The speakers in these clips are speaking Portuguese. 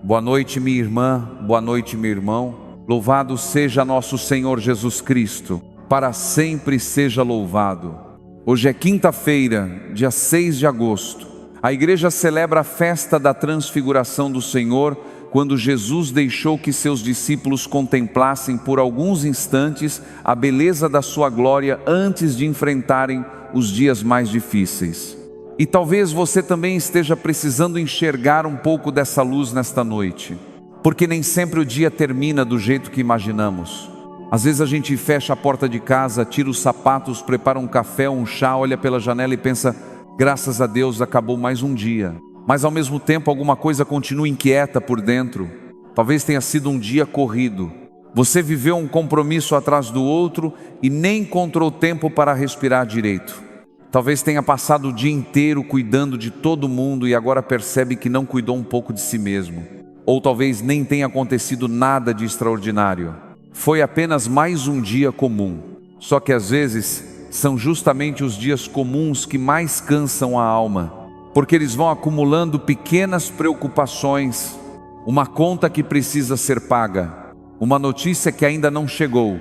Boa noite, minha irmã, boa noite, meu irmão. Louvado seja nosso Senhor Jesus Cristo, para sempre seja louvado. Hoje é quinta-feira, dia 6 de agosto. A igreja celebra a festa da transfiguração do Senhor, quando Jesus deixou que seus discípulos contemplassem por alguns instantes a beleza da sua glória antes de enfrentarem os dias mais difíceis. E talvez você também esteja precisando enxergar um pouco dessa luz nesta noite, porque nem sempre o dia termina do jeito que imaginamos. Às vezes a gente fecha a porta de casa, tira os sapatos, prepara um café, um chá, olha pela janela e pensa: graças a Deus acabou mais um dia. Mas ao mesmo tempo alguma coisa continua inquieta por dentro. Talvez tenha sido um dia corrido. Você viveu um compromisso atrás do outro e nem encontrou tempo para respirar direito. Talvez tenha passado o dia inteiro cuidando de todo mundo e agora percebe que não cuidou um pouco de si mesmo. Ou talvez nem tenha acontecido nada de extraordinário. Foi apenas mais um dia comum. Só que às vezes são justamente os dias comuns que mais cansam a alma, porque eles vão acumulando pequenas preocupações, uma conta que precisa ser paga, uma notícia que ainda não chegou,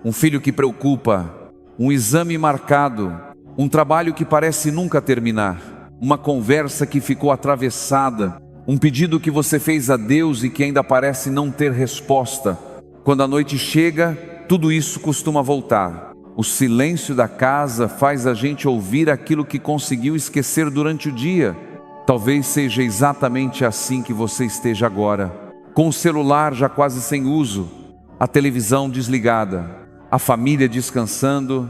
um filho que preocupa, um exame marcado, um trabalho que parece nunca terminar, uma conversa que ficou atravessada, um pedido que você fez a Deus e que ainda parece não ter resposta. Quando a noite chega, tudo isso costuma voltar. O silêncio da casa faz a gente ouvir aquilo que conseguiu esquecer durante o dia. Talvez seja exatamente assim que você esteja agora, com o celular já quase sem uso, a televisão desligada, a família descansando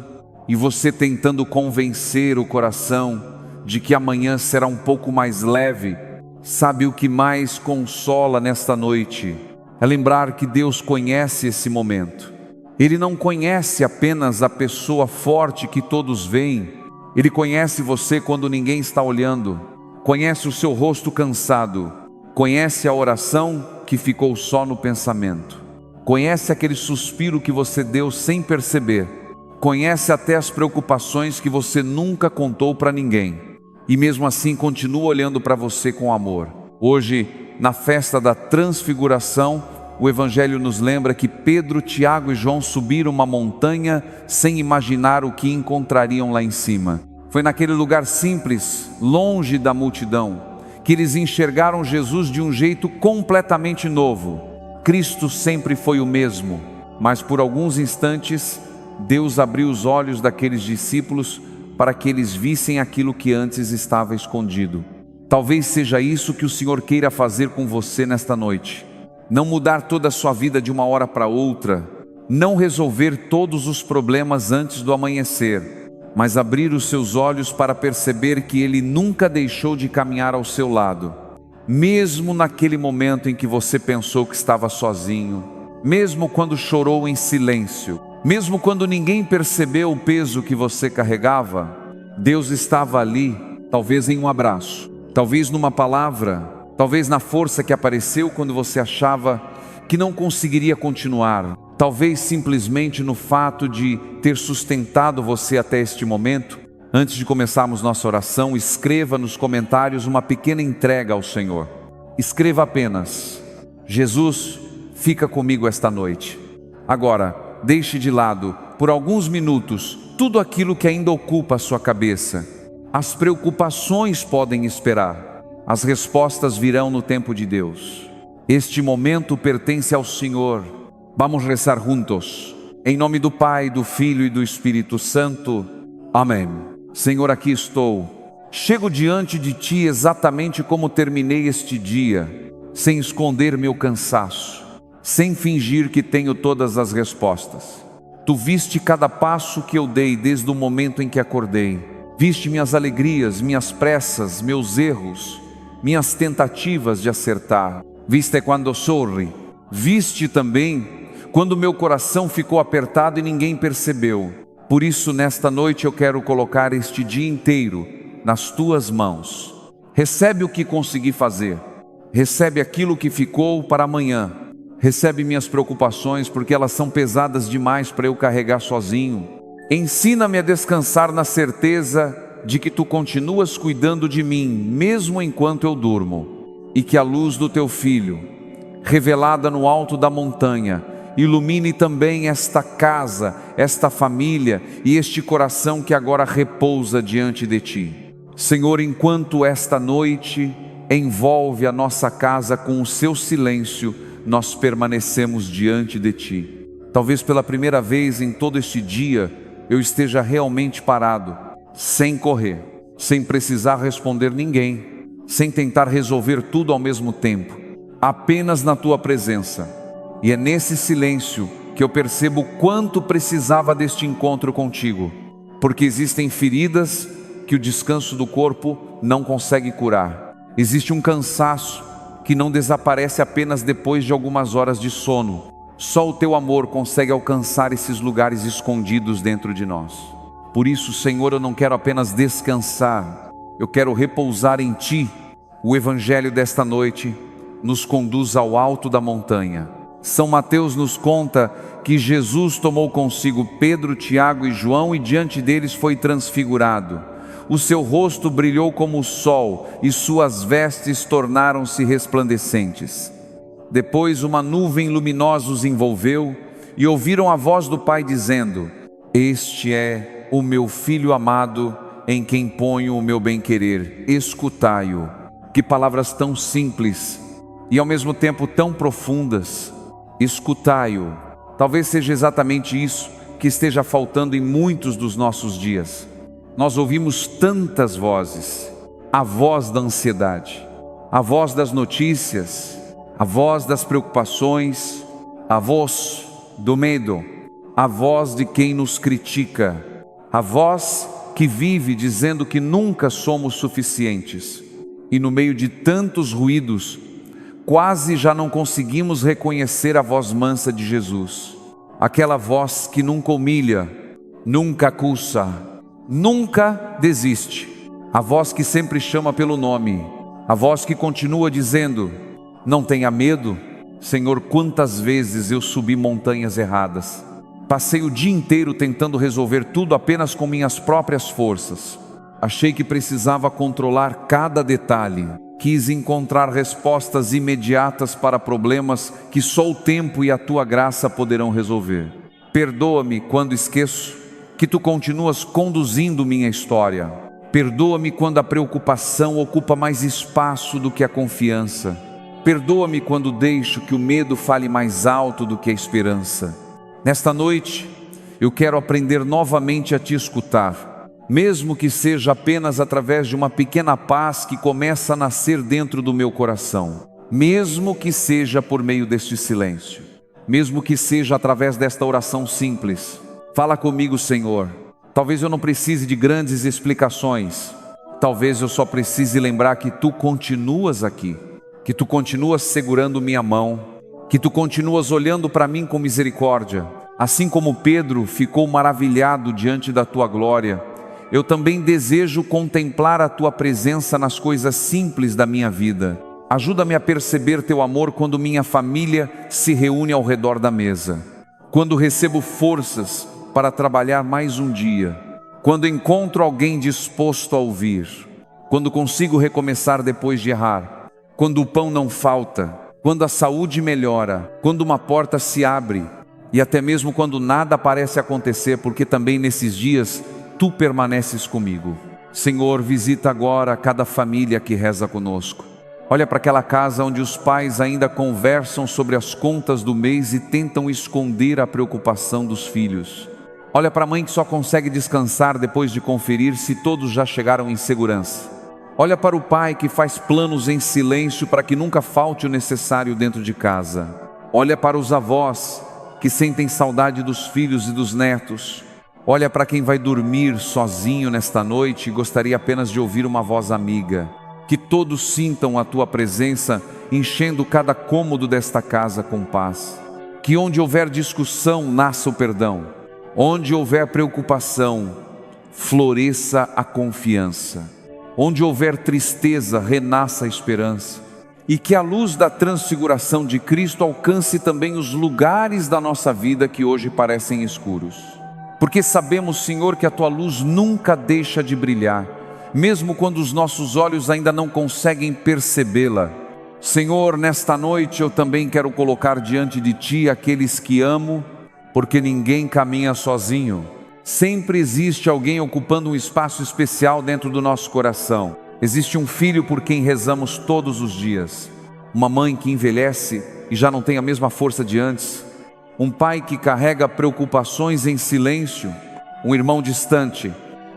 e você tentando convencer o coração de que amanhã será um pouco mais leve. Sabe o que mais consola nesta noite? É lembrar que Deus conhece esse momento. Ele não conhece apenas a pessoa forte que todos veem. Ele conhece você quando ninguém está olhando. Conhece o seu rosto cansado. Conhece a oração que ficou só no pensamento. Conhece aquele suspiro que você deu sem perceber. Conhece até as preocupações que você nunca contou para ninguém. E mesmo assim continua olhando para você com amor. Hoje, na festa da transfiguração, o Evangelho nos lembra que Pedro, Tiago e João subiram uma montanha sem imaginar o que encontrariam lá em cima. Foi naquele lugar simples, longe da multidão, que eles enxergaram Jesus de um jeito completamente novo. Cristo sempre foi o mesmo, mas por alguns instantes Deus abriu os olhos daqueles discípulos para que eles vissem aquilo que antes estava escondido. Talvez seja isso que o Senhor queira fazer com você nesta noite. Não mudar toda a sua vida de uma hora para outra, não resolver todos os problemas antes do amanhecer, mas abrir os seus olhos para perceber que Ele nunca deixou de caminhar ao seu lado. Mesmo naquele momento em que você pensou que estava sozinho, mesmo quando chorou em silêncio, mesmo quando ninguém percebeu o peso que você carregava, Deus estava ali, talvez em um abraço, talvez numa palavra, talvez na força que apareceu quando você achava que não conseguiria continuar, talvez simplesmente no fato de ter sustentado você até este momento. Antes de começarmos nossa oração, escreva nos comentários uma pequena entrega ao Senhor. Escreva apenas: Jesus, fica comigo esta noite. Agora, deixe de lado, por alguns minutos, tudo aquilo que ainda ocupa a sua cabeça. As preocupações podem esperar. As respostas virão no tempo de Deus. Este momento pertence ao Senhor. Vamos rezar juntos. Em nome do Pai, do Filho e do Espírito Santo. Amém. Senhor, aqui estou. Chego diante de Ti exatamente como terminei este dia, sem esconder meu cansaço, sem fingir que tenho todas as respostas. Tu viste cada passo que eu dei desde o momento em que acordei. Viste minhas alegrias, minhas pressas, meus erros, minhas tentativas de acertar. Viste quando sorri. Viste também quando meu coração ficou apertado e ninguém percebeu. Por isso, nesta noite eu quero colocar este dia inteiro nas Tuas mãos. Recebe o que consegui fazer. Recebe aquilo que ficou para amanhã. Recebe minhas preocupações, porque elas são pesadas demais para eu carregar sozinho. Ensina-me a descansar na certeza de que Tu continuas cuidando de mim, mesmo enquanto eu durmo. E que a luz do Teu Filho, revelada no alto da montanha, ilumine também esta casa, esta família e este coração que agora repousa diante de Ti. Senhor, enquanto esta noite envolve a nossa casa com o Seu silêncio, nós permanecemos diante de Ti. Talvez pela primeira vez em todo este dia, eu esteja realmente parado, sem correr, sem precisar responder ninguém, sem tentar resolver tudo ao mesmo tempo, apenas na Tua presença. E é nesse silêncio que eu percebo quanto precisava deste encontro contigo, porque existem feridas que o descanso do corpo não consegue curar. Existe um cansaço que não desaparece apenas depois de algumas horas de sono. Só o Teu amor consegue alcançar esses lugares escondidos dentro de nós. Por isso, Senhor, eu não quero apenas descansar, eu quero repousar em Ti. O Evangelho desta noite nos conduz ao alto da montanha. São Mateus nos conta que Jesus tomou consigo Pedro, Tiago e João e diante deles foi transfigurado. O seu rosto brilhou como o sol e suas vestes tornaram-se resplandecentes. Depois uma nuvem luminosa os envolveu e ouviram a voz do Pai dizendo: Este é o meu Filho amado, em quem ponho o meu bem-querer, escutai-o. Que palavras tão simples e ao mesmo tempo tão profundas. Escutai-o. Talvez seja exatamente isso que esteja faltando em muitos dos nossos dias. Nós ouvimos tantas vozes, a voz da ansiedade, a voz das notícias, a voz das preocupações, a voz do medo, a voz de quem nos critica, a voz que vive dizendo que nunca somos suficientes. E no meio de tantos ruídos, quase já não conseguimos reconhecer a voz mansa de Jesus, aquela voz que nunca humilha, nunca acusa, nunca desiste, a voz que sempre chama pelo nome, a voz que continua dizendo: não tenha medo. Senhor, quantas vezes eu subi montanhas erradas, passei o dia inteiro tentando resolver tudo apenas com minhas próprias forças, achei que precisava controlar cada detalhe, quis encontrar respostas imediatas para problemas que só o tempo e a Tua graça poderão resolver. Perdoa-me quando esqueço que Tu continuas conduzindo minha história. Perdoa-me quando a preocupação ocupa mais espaço do que a confiança. Perdoa-me quando deixo que o medo fale mais alto do que a esperança. Nesta noite, eu quero aprender novamente a Te escutar, mesmo que seja apenas através de uma pequena paz que começa a nascer dentro do meu coração, mesmo que seja por meio deste silêncio, mesmo que seja através desta oração simples. Fala comigo, Senhor. Talvez eu não precise de grandes explicações, talvez eu só precise lembrar que Tu continuas aqui, que Tu continuas segurando minha mão, que Tu continuas olhando para mim com misericórdia. Assim como Pedro ficou maravilhado diante da Tua glória, eu também desejo contemplar a Tua presença nas coisas simples da minha vida. Ajuda-me a perceber Teu amor quando minha família se reúne ao redor da mesa, quando recebo forças para trabalhar mais um dia, quando encontro alguém disposto a ouvir, quando consigo recomeçar depois de errar, quando o pão não falta, quando a saúde melhora, quando uma porta se abre e até mesmo quando nada parece acontecer, porque também nesses dias Tu permaneces comigo. Senhor, visita agora cada família que reza conosco. Olha para aquela casa onde os pais ainda conversam sobre as contas do mês e tentam esconder a preocupação dos filhos. Olha para a mãe que só consegue descansar depois de conferir se todos já chegaram em segurança. Olha para o pai que faz planos em silêncio para que nunca falte o necessário dentro de casa. Olha para os avós que sentem saudade dos filhos e dos netos. Olha para quem vai dormir sozinho nesta noite e gostaria apenas de ouvir uma voz amiga. Que todos sintam a Tua presença enchendo cada cômodo desta casa com paz. Que onde houver discussão nasça o perdão. Onde houver preocupação floresça a confiança. Onde houver tristeza renasça a esperança. E que a luz da transfiguração de Cristo alcance também os lugares da nossa vida que hoje parecem escuros. Porque sabemos, Senhor, que a Tua luz nunca deixa de brilhar, mesmo quando os nossos olhos ainda não conseguem percebê-la. Senhor, nesta noite eu também quero colocar diante de Ti aqueles que amo, porque ninguém caminha sozinho. Sempre existe alguém ocupando um espaço especial dentro do nosso coração. Existe um filho por quem rezamos todos os dias, uma mãe que envelhece e já não tem a mesma força de antes, um pai que carrega preocupações em silêncio, um irmão distante,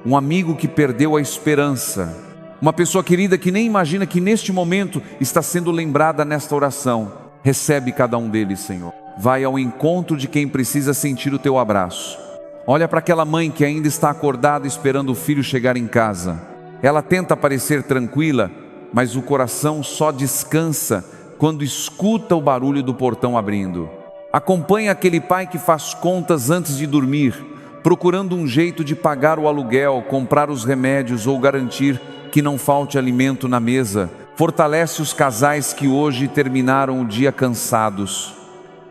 um amigo que perdeu a esperança, uma pessoa querida que nem imagina que neste momento está sendo lembrada nesta oração. Recebe cada um deles, Senhor. Vai ao encontro de quem precisa sentir o Teu abraço. Olha para aquela mãe que ainda está acordada esperando o filho chegar em casa. Ela tenta parecer tranquila, mas o coração só descansa quando escuta o barulho do portão abrindo. Acompanha aquele pai que faz contas antes de dormir, procurando um jeito de pagar o aluguel, comprar os remédios ou garantir que não falte alimento na mesa. Fortalece os casais que hoje terminaram o dia cansados,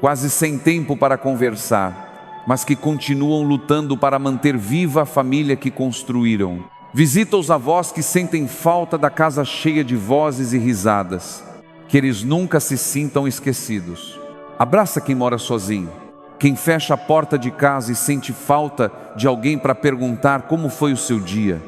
quase sem tempo para conversar, mas que continuam lutando para manter viva a família que construíram. Visita os avós que sentem falta da casa cheia de vozes e risadas, que eles nunca se sintam esquecidos. Abraça quem mora sozinho, quem fecha a porta de casa e sente falta de alguém para perguntar como foi o seu dia.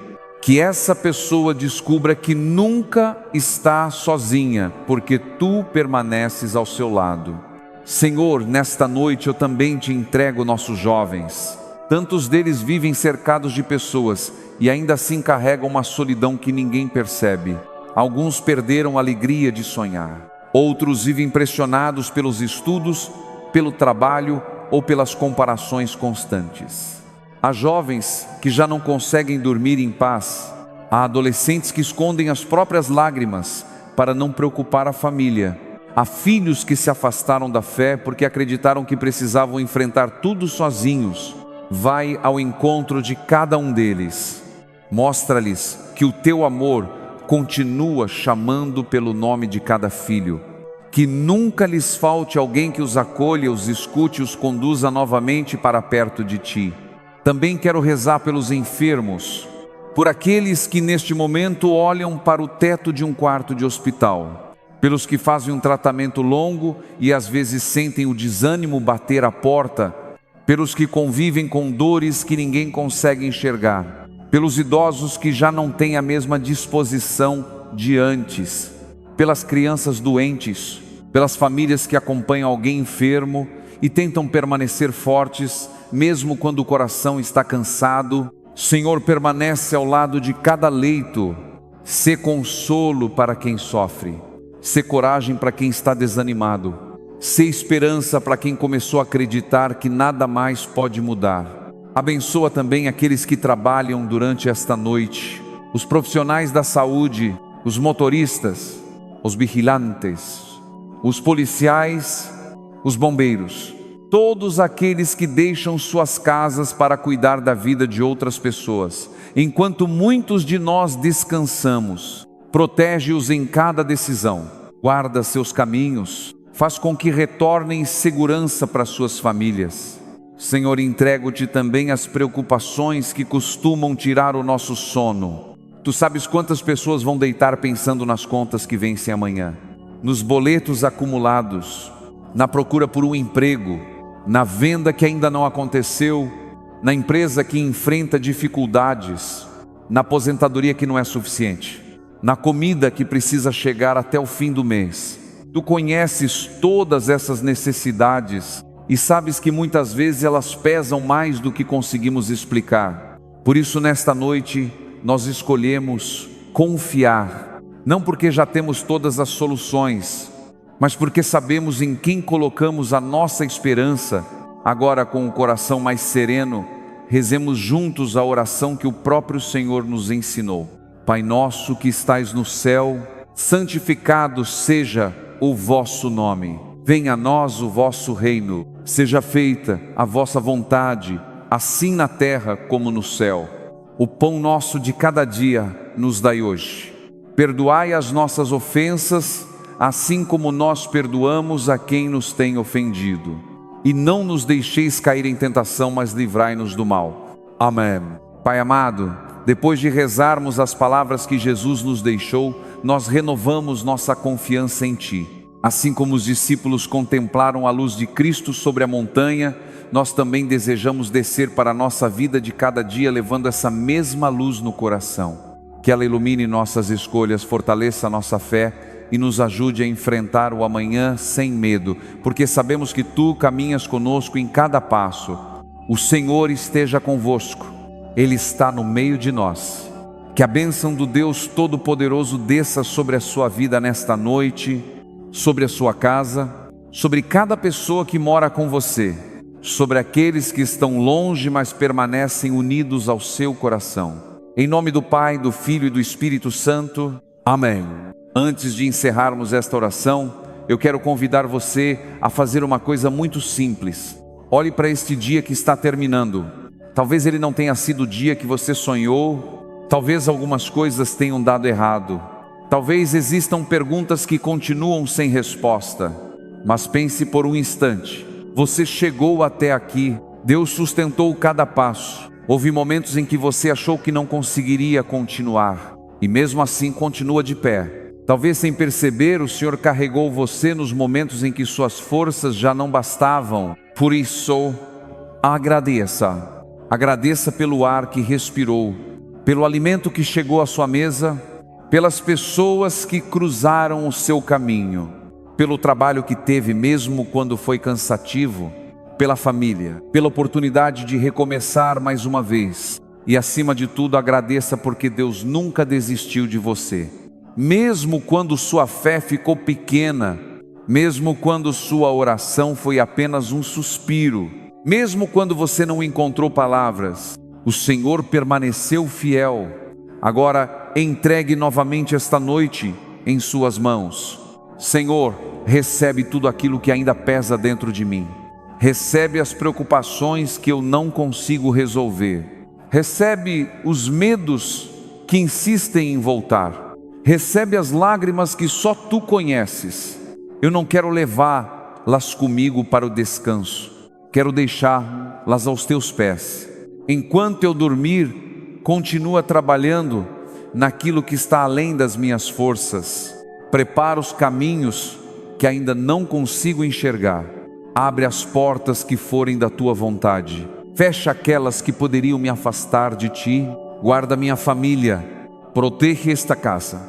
Que essa pessoa descubra que nunca está sozinha, porque Tu permaneces ao seu lado. Senhor, nesta noite eu também Te entrego nossos jovens. Tantos deles vivem cercados de pessoas e ainda assim carregam uma solidão que ninguém percebe. Alguns perderam a alegria de sonhar. Outros vivem pressionados pelos estudos, pelo trabalho ou pelas comparações constantes. Há jovens que já não conseguem dormir em paz. Há adolescentes que escondem as próprias lágrimas para não preocupar a família. Há filhos que se afastaram da fé porque acreditaram que precisavam enfrentar tudo sozinhos. Vai ao encontro de cada um deles. Mostra-lhes que o Teu amor continua chamando pelo nome de cada filho. Que nunca lhes falte alguém que os acolha, os escute e os conduza novamente para perto de Ti. Também quero rezar pelos enfermos, por aqueles que neste momento olham para o teto de um quarto de hospital, pelos que fazem um tratamento longo e às vezes sentem o desânimo bater à porta, pelos que convivem com dores que ninguém consegue enxergar, pelos idosos que já não têm a mesma disposição de antes, pelas crianças doentes, pelas famílias que acompanham alguém enfermo e tentam permanecer fortes, mesmo quando o coração está cansado. Senhor, permanece ao lado de cada leito, sê consolo para quem sofre, sê coragem para quem está desanimado, sê esperança para quem começou a acreditar que nada mais pode mudar. Abençoa também aqueles que trabalham durante esta noite, os profissionais da saúde, os motoristas, os vigilantes, os policiais, os bombeiros, todos aqueles que deixam suas casas para cuidar da vida de outras pessoas, enquanto muitos de nós descansamos. Protege-os em cada decisão, guarda seus caminhos, faz com que retornem em segurança para suas famílias. Senhor, entrego-Te também as preocupações que costumam tirar o nosso sono. Tu sabes quantas pessoas vão deitar pensando nas contas que vencem amanhã, nos boletos acumulados, na procura por um emprego, na venda que ainda não aconteceu, na empresa que enfrenta dificuldades, na aposentadoria que não é suficiente, na comida que precisa chegar até o fim do mês. Tu conheces todas essas necessidades e sabes que muitas vezes elas pesam mais do que conseguimos explicar. Por isso, nesta noite, nós escolhemos confiar, não porque já temos todas as soluções, mas porque sabemos em quem colocamos a nossa esperança. Agora, com o coração mais sereno, rezemos juntos a oração que o próprio Senhor nos ensinou. Pai nosso que estais no céu, santificado seja o vosso nome. Venha a nós o vosso reino. Seja feita a vossa vontade, assim na terra como no céu. O pão nosso de cada dia nos dai hoje. Perdoai as nossas ofensas, assim como nós perdoamos a quem nos tem ofendido. E não nos deixeis cair em tentação, mas livrai-nos do mal. Amém. Pai amado, depois de rezarmos as palavras que Jesus nos deixou, nós renovamos nossa confiança em Ti. Assim como os discípulos contemplaram a luz de Cristo sobre a montanha, nós também desejamos descer para a nossa vida de cada dia, levando essa mesma luz no coração. Que ela ilumine nossas escolhas, fortaleça a nossa fé e nos ajude a enfrentar o amanhã sem medo, porque sabemos que Tu caminhas conosco em cada passo. O Senhor esteja convosco, Ele está no meio de nós. Que a bênção do Deus Todo-Poderoso desça sobre a sua vida nesta noite, sobre a sua casa, sobre cada pessoa que mora com você, sobre aqueles que estão longe, mas permanecem unidos ao seu coração. Em nome do Pai, do Filho e do Espírito Santo. Amém. Antes de encerrarmos esta oração, eu quero convidar você a fazer uma coisa muito simples. Olhe para este dia que está terminando. Talvez ele não tenha sido o dia que você sonhou, talvez algumas coisas tenham dado errado, talvez existam perguntas que continuam sem resposta, mas pense por um instante, você chegou até aqui, Deus sustentou cada passo. Houve momentos em que você achou que não conseguiria continuar, e mesmo assim continua de pé. Talvez sem perceber, o Senhor carregou você nos momentos em que suas forças já não bastavam. Por isso, agradeça. Agradeça pelo ar que respirou, pelo alimento que chegou à sua mesa, pelas pessoas que cruzaram o seu caminho, pelo trabalho que teve mesmo quando foi cansativo, pela família, pela oportunidade de recomeçar mais uma vez. E acima de tudo, agradeça porque Deus nunca desistiu de você. Mesmo quando sua fé ficou pequena, mesmo quando sua oração foi apenas um suspiro, mesmo quando você não encontrou palavras, o Senhor permaneceu fiel. Agora, entregue novamente esta noite em suas mãos. Senhor, recebe tudo aquilo que ainda pesa dentro de mim. Recebe as preocupações que eu não consigo resolver. Recebe os medos que insistem em voltar. Recebe as lágrimas que só Tu conheces. Eu não quero levá-las comigo para o descanso. Quero deixá-las aos Teus pés. Enquanto eu dormir, continua trabalhando naquilo que está além das minhas forças. Prepara os caminhos que ainda não consigo enxergar. Abre as portas que forem da Tua vontade. Fecha aquelas que poderiam me afastar de Ti. Guarda minha família. Proteja esta casa.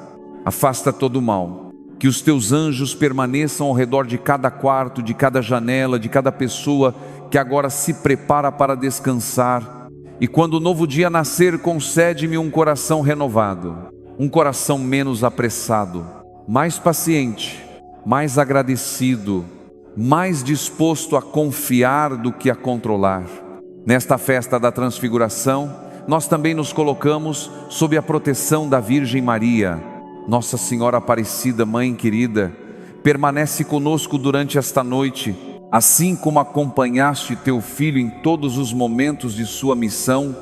Afasta todo o mal. Que os Teus anjos permaneçam ao redor de cada quarto, de cada janela, de cada pessoa que agora se prepara para descansar. E quando o novo dia nascer, concede-me um coração renovado. Um coração menos apressado. Mais paciente. Mais agradecido. Mais disposto a confiar do que a controlar. Nesta festa da transfiguração, nós também nos colocamos sob a proteção da Virgem Maria. Nossa Senhora Aparecida, Mãe querida, permanece conosco durante esta noite, assim como acompanhaste Teu Filho em todos os momentos de sua missão,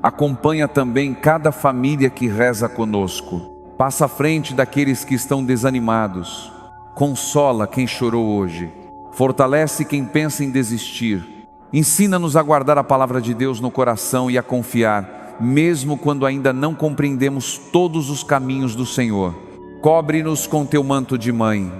acompanha também cada família que reza conosco. Passa à frente daqueles que estão desanimados, consola quem chorou hoje. Fortalece quem pensa em desistir. Ensina-nos a guardar a palavra de Deus no coração e a confiar, mesmo quando ainda não compreendemos todos os caminhos do Senhor. Cobre-nos com Teu manto de mãe.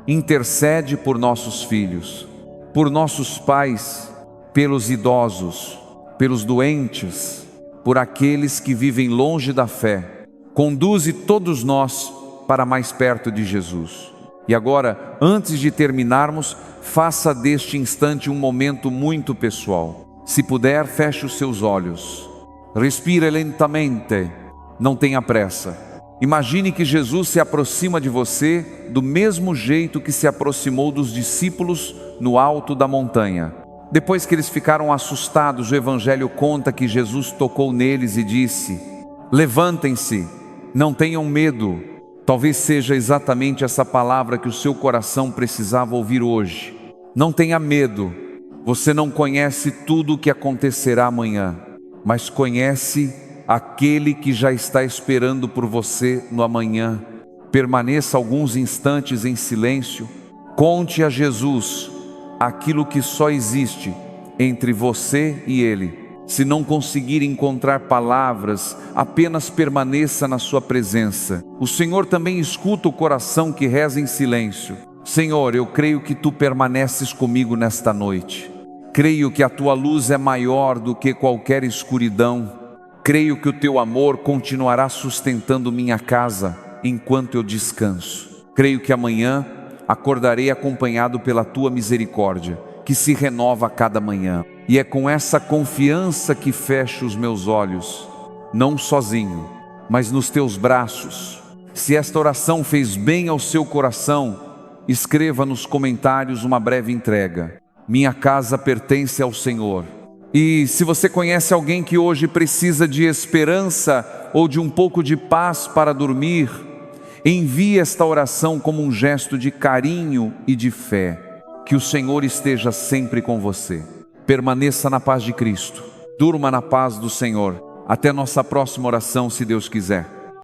Intercede por nossos filhos, por nossos pais, pelos idosos, pelos doentes, por aqueles que vivem longe da fé. Conduze todos nós para mais perto de Jesus. E agora, antes de terminarmos, faça deste instante um momento muito pessoal. Se puder, feche os seus olhos. Respire lentamente. Não tenha pressa. Imagine que Jesus se aproxima de você do mesmo jeito que se aproximou dos discípulos no alto da montanha. Depois que eles ficaram assustados, o Evangelho conta que Jesus tocou neles e disse: levantem-se, não tenham medo. Talvez seja exatamente essa palavra que o seu coração precisava ouvir hoje. Não tenha medo. Você não conhece tudo o que acontecerá amanhã, mas conhece aquele que já está esperando por você no amanhã. Permaneça alguns instantes em silêncio. Conte a Jesus aquilo que só existe entre você e Ele. Se não conseguir encontrar palavras, apenas permaneça na sua presença. O Senhor também escuta o coração que reza em silêncio. Senhor, eu creio que Tu permaneces comigo nesta noite. Creio que a Tua luz é maior do que qualquer escuridão. Creio que o Teu amor continuará sustentando minha casa enquanto eu descanso. Creio que amanhã acordarei acompanhado pela Tua misericórdia, que se renova a cada manhã. E é com essa confiança que fecho os meus olhos, não sozinho, mas nos Teus braços. Se esta oração fez bem ao seu coração, escreva nos comentários uma breve entrega. Minha casa pertence ao Senhor. E se você conhece alguém que hoje precisa de esperança ou de um pouco de paz para dormir, envie esta oração como um gesto de carinho e de fé. Que o Senhor esteja sempre com você. Permaneça na paz de Cristo. Durma na paz do Senhor. Até nossa próxima oração, se Deus quiser.